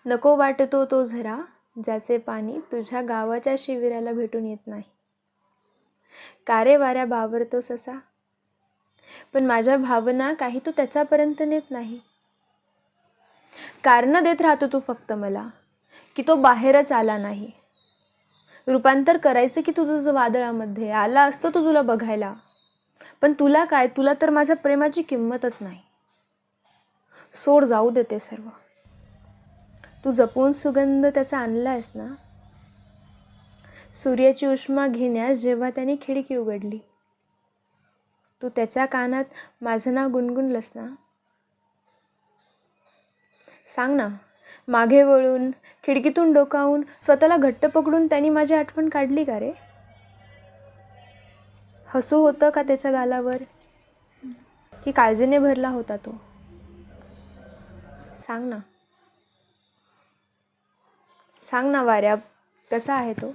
नको वाटतो तो झरा, ज्याचे पाणी तुझ्या गावाच्या शिविराला भेटून येत नाही. कारे वाऱ्या बावरतो ससा, पण माझ्या भावना काही तू त्याच्यापर्यंत नेत नाही. कारण देत राहतो तू फक्त मला, की तो बाहेरच आला नाही. रूपांतर करायचं की तुझं वादळामध्ये, आला असतो तो तुला बघायला. पण तुला काय, तुला तर माझ्या प्रेमाची किंमतच नाही. सोड, जाऊ देते सर्व. तू जपून सुगंध त्याचा आणलायस ना. सूर्याची उष्मा घेण्यास जेव्हा त्याने खिडकी उघडली, तू त्याच्या कानात माझं नाव गुणगुणलंस ना. सांग ना, मागे वळून खिडकीतून डोकावून स्वतःला घट्ट पकडून त्यांनी माझी आठवण काढली का रे? हसू होतं का त्याच्या गालावर, की काळजीने भरला होता तो? सांग ना, सांग ना वाऱ्या, कसा आहे तो?